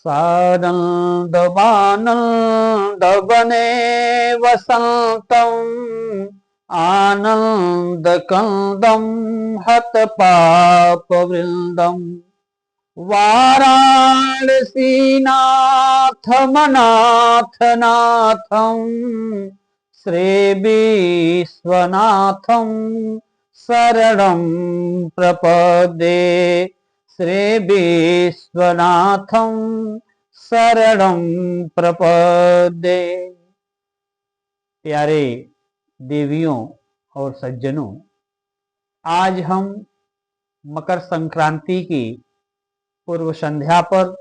सानंदमानंद बने वसंतम आनंद कंदम हत पाप वृंदम वाराणसी नाथ मनाथ नाथम श्री विश्वनाथम शरणं प्रपद्ये श्री विश्वनाथम शरणं प्रपद्ये। प्यारे देवियों और सज्जनों, आज हम मकर संक्रांति की पूर्व संध्या पर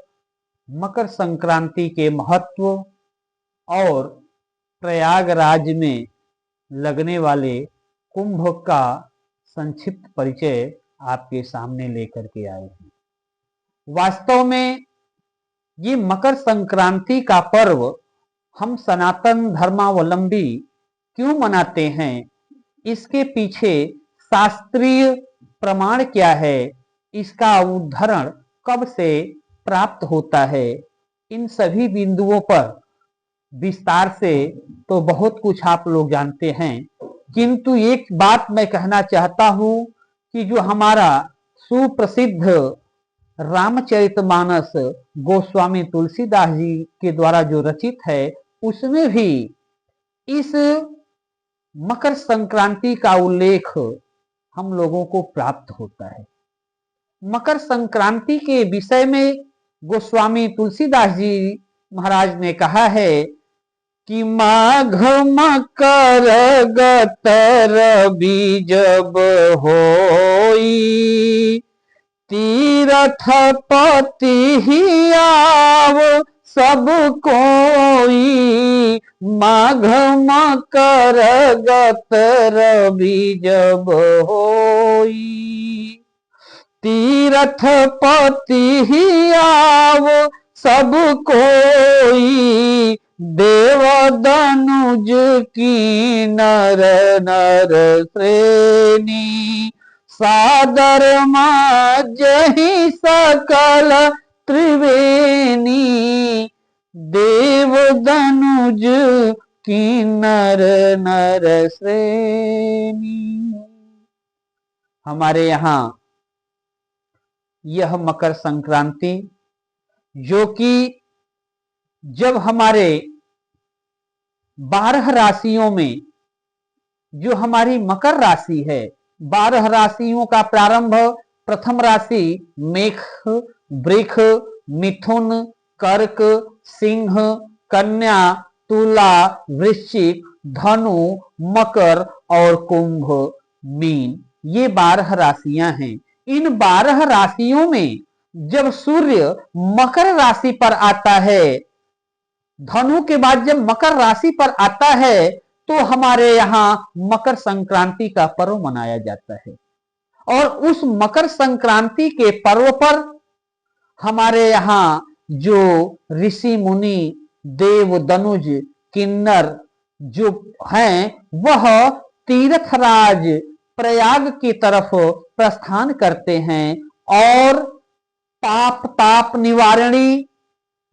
मकर संक्रांति के महत्व और प्रयागराज में लगने वाले कुंभ का संक्षिप्त परिचय आपके सामने लेकर के आए हैं। वास्तव में ये मकर संक्रांति का पर्व हम सनातन धर्मावलंबी क्यों मनाते हैं, इसके पीछे शास्त्रीय प्रमाण क्या है, इसका उद्धरण कब से प्राप्त होता है, इन सभी बिंदुओं पर विस्तार से तो बहुत कुछ आप लोग जानते हैं, किंतु एक बात मैं कहना चाहता हूं कि जो हमारा सुप्रसिद्ध रामचरितमानस गोस्वामी तुलसीदास जी के द्वारा जो रचित है, उसमें भी इस मकर संक्रांति का उल्लेख हम लोगों को प्राप्त होता है। मकर संक्रांति के विषय में गोस्वामी तुलसीदास जी महाराज ने कहा है कि माघ मकर गतर बीजब होई तीरथ पति ही आव सब कोई। माघ मकर गतर बीजब होई तीरथ पति ही आव सब कोई। देव दनुज की नर नर श्रेणी सादर माजहि सकल त्रिवेणी। देव दनुज की नर नर श्रेणी। हमारे यहाँ यह मकर संक्रांति, जो कि जब हमारे 12 राशियों में जो हमारी मकर राशि है, 12 राशियों का प्रारंभ प्रथम राशि मेष, वृष, मिथुन, कर्क, सिंह, कन्या, तुला, वृश्चिक, धनु, मकर और कुंभ, मीन, ये 12 राशियां हैं। इन 12 राशियों में जब सूर्य मकर राशि पर आता है, धनु के बाद जब मकर राशि पर आता है, तो हमारे यहाँ मकर संक्रांति का पर्व मनाया जाता है। और उस मकर संक्रांति के पर्व पर हमारे यहाँ जो ऋषि मुनि देव दनुज किन्नर जो हैं, वह तीर्थराज प्रयाग की तरफ प्रस्थान करते हैं और पाप ताप निवारणी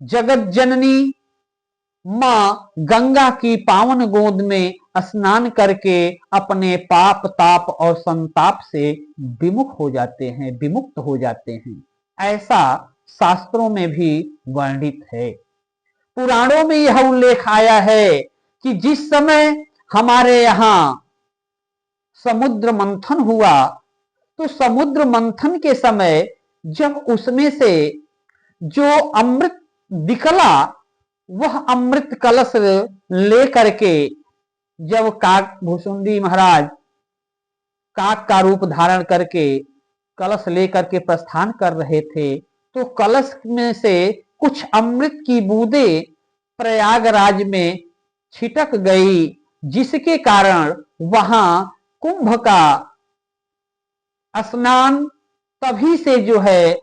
जगत जननी माँ गंगा की पावन गोद में स्नान करके अपने पाप ताप और संताप से विमुख हो जाते हैं, विमुक्त हो जाते हैं। ऐसा शास्त्रों में भी वर्णित है। पुराणों में यह उल्लेख आया है कि जिस समय हमारे यहाँ समुद्र मंथन हुआ, तो समुद्र मंथन के समय जब उसमें से जो अमृत निकला, वह अमृत कलश ले करके जब काक भुसुंडी महाराज काक का रूप धारण करके कलश लेकर के प्रस्थान कर रहे थे, तो कलश में से कुछ अमृत की बूंदें प्रयागराज में छिटक गई, जिसके कारण वहां कुंभ का स्नान तभी से जो है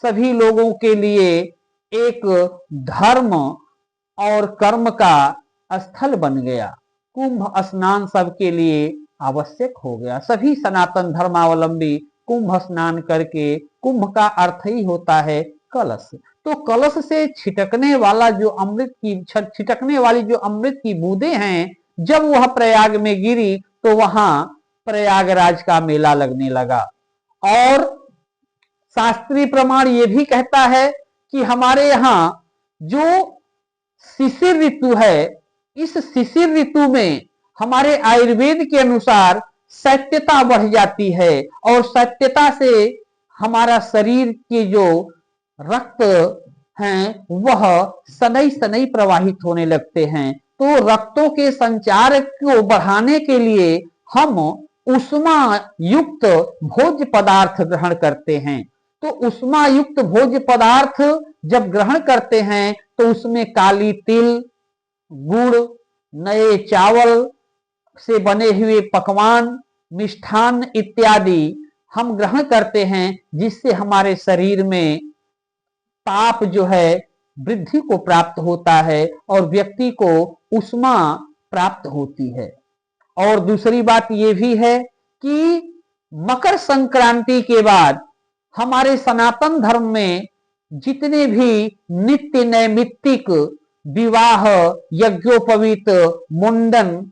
सभी लोगों के लिए एक धर्म और कर्म का स्थल बन गया। कुंभ स्नान सबके लिए आवश्यक हो गया। सभी सनातन धर्मावलंबी कुंभ स्नान करके, कुंभ का अर्थ ही होता है कलश, तो कलश से छिटकने वाला जो अमृत की छिटकने वाली जो अमृत की बूंदें हैं, जब वह प्रयाग में गिरी तो वहां प्रयागराज का मेला लगने लगा। और शास्त्रीय प्रमाण ये भी कहता है कि हमारे यहाँ जो शिशिर ऋतु है, इस शिशिर ऋतु में हमारे आयुर्वेद के अनुसार सत्यता बढ़ जाती है और सत्यता से हमारा शरीर के जो रक्त हैं वह सनई सनई प्रवाहित होने लगते हैं। तो रक्तों के संचार को बढ़ाने के लिए हम उष्मा युक्त भोज्य पदार्थ ग्रहण करते हैं। तो उष्मा युक्त भोज्य पदार्थ जब ग्रहण करते हैं तो उसमें काली तिल, गुड़, नए चावल से बने हुए पकवान, मिष्ठान इत्यादि हम ग्रहण करते हैं, जिससे हमारे शरीर में ताप जो है वृद्धि को प्राप्त होता है और व्यक्ति को उष्मा प्राप्त होती है। और दूसरी बात यह भी है कि मकर संक्रांति के बाद हमारे सनातन धर्म में जितने भी नित्य नैमित्तिक विवाह, यज्ञोपवीत, मुंडन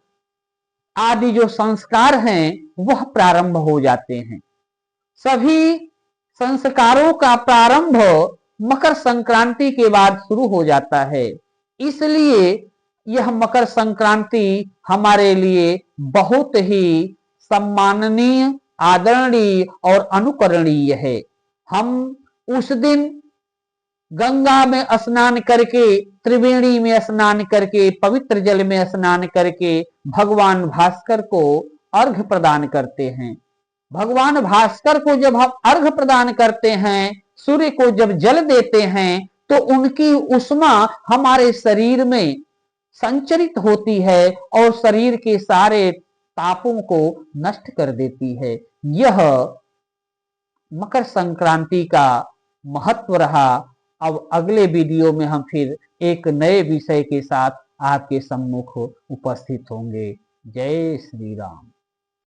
आदि जो संस्कार हैं वह प्रारंभ हो जाते हैं। सभी संस्कारों का प्रारंभ मकर संक्रांति के बाद शुरू हो जाता है। इसलिए यह मकर संक्रांति हमारे लिए बहुत ही सम्माननीय, आदरणीय और अनुकरणीय है। हम उस दिन गंगा में स्नान करके, त्रिवेणी में स्नान करके, पवित्र जल में स्नान करके भगवान भास्कर को अर्घ्य प्रदान करते हैं। भगवान भास्कर को जब हम अर्घ्य प्रदान करते हैं, सूर्य को जब जल देते हैं, तो उनकी उष्मा हमारे शरीर में संचरित होती है और शरीर के सारे तापों को नष्ट कर देती है। यह मकर संक्रांति का महत्व रहा। अब अगले वीडियो में हम फिर एक नए विषय के साथ आपके सम्मुख उपस्थित होंगे। जय श्री राम।